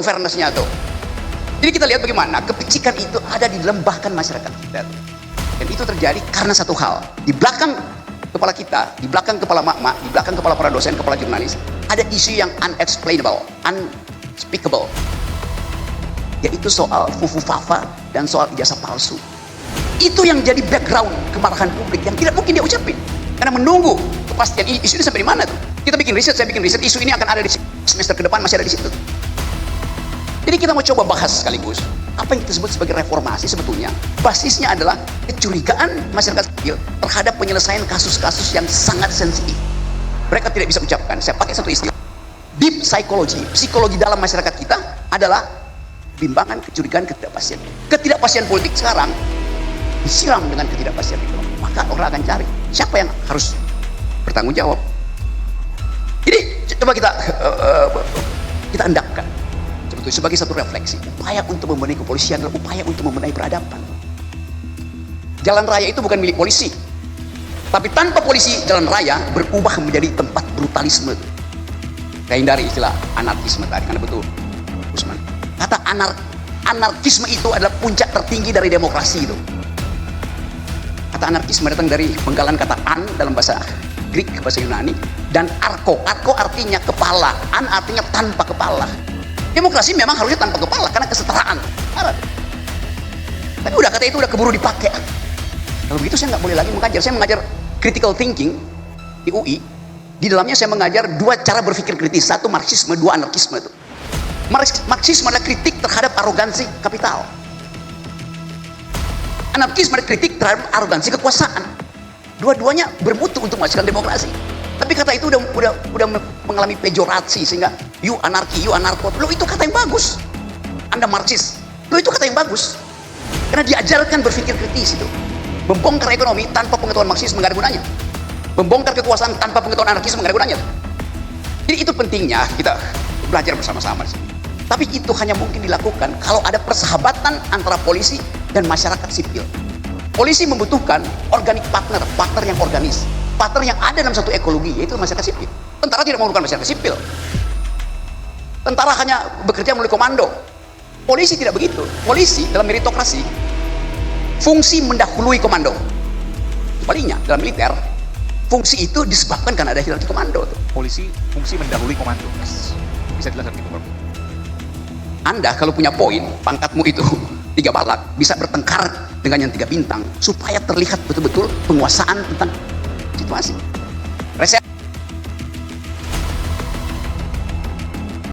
fairness-nya tuh. Jadi kita lihat bagaimana kepicikan itu ada di dalam bahkan masyarakat kita. Dan itu terjadi karena satu hal. Di belakang kepala kita, di belakang kepala mak-mak, di belakang kepala para dosen, kepala jurnalis, ada isu yang unexplainable, unspeakable. Yaitu soal fufu-fafa dan soal ijazah palsu. Itu yang jadi background kemarahan publik yang tidak mungkin dia ucapin. Karena menunggu kepastian isu ini sampai di mana tuh. Kita bikin riset, saya bikin riset, isu ini akan ada di semester ke depan, masih ada di situ. Jadi kita mau coba bahas sekaligus apa yang kita sebut sebagai reformasi. Sebetulnya basisnya adalah kecurigaan masyarakat sipil terhadap penyelesaian kasus-kasus yang sangat sensitif. Mereka tidak bisa ucapkan. Saya pakai satu istilah, deep psychology, psikologi dalam masyarakat kita adalah bimbangan, kecurigaan, ketidakpastian. Ketidakpastian politik sekarang disiram dengan ketidakpastian itu, maka orang akan cari siapa yang harus bertanggung jawab. Jadi coba kita endapkan sebagai satu refleksi. Upaya untuk membenahi kepolisian adalah upaya untuk membenahi peradaban. Jalan raya itu bukan milik polisi, tapi tanpa polisi jalan raya berubah menjadi tempat brutalisme. Saya hindari istilah anarkisme tadi, karena betul Usman, kata anarkisme itu adalah puncak tertinggi dari demokrasi itu. Kata anarkisme datang dari penggalan kata an dalam bahasa Greek, bahasa Yunani, dan arko artinya kepala, an artinya tanpa kepala. Demokrasi memang harusnya tanpa kepala karena kesetaraan. Tapi kata itu udah keburu dipakai. Kalau begitu saya nggak boleh lagi mengajar. Saya mengajar critical thinking di UI. Di dalamnya saya mengajar dua cara berpikir kritis. Satu marxisme, dua anarkisme itu. Marxisme adalah kritik terhadap arogansi kapital. Anarkisme adalah kritik terhadap arogansi kekuasaan. Dua-duanya bermutu untuk menghasilkan demokrasi. Tapi kata itu udah mengalami pejorasi sehingga you anarki, you anarko. Loh, itu kata yang bagus. Anda marxis. Loh, itu kata yang bagus. Karena diajarkan berpikir kritis itu. Membongkar ekonomi tanpa pengetahuan marxisme nggak ada gunanya. Membongkar kekuasaan tanpa pengetahuan anarkisme nggak ada gunanya. Jadi itu pentingnya kita belajar bersama-sama di sini. Tapi itu hanya mungkin dilakukan kalau ada persahabatan antara polisi dan masyarakat sipil. Polisi membutuhkan organic partner yang organis. Partner yang ada dalam satu ekologi, yaitu masyarakat sipil. Tentara tidak memerlukan masyarakat sipil. Tentara hanya bekerja melalui komando. Polisi tidak begitu. Polisi dalam meritokrasi fungsi mendahului komando. Sebaliknya dalam militer fungsi itu disebabkan karena ada hierarki komando. Polisi fungsi mendahului komando. Bisa dijelaskan gitu, Prof? Anda kalau punya poin, pangkatmu itu 3 balak, bisa bertengkar dengan yang 3 bintang supaya terlihat betul-betul penguasaan tentang situasi.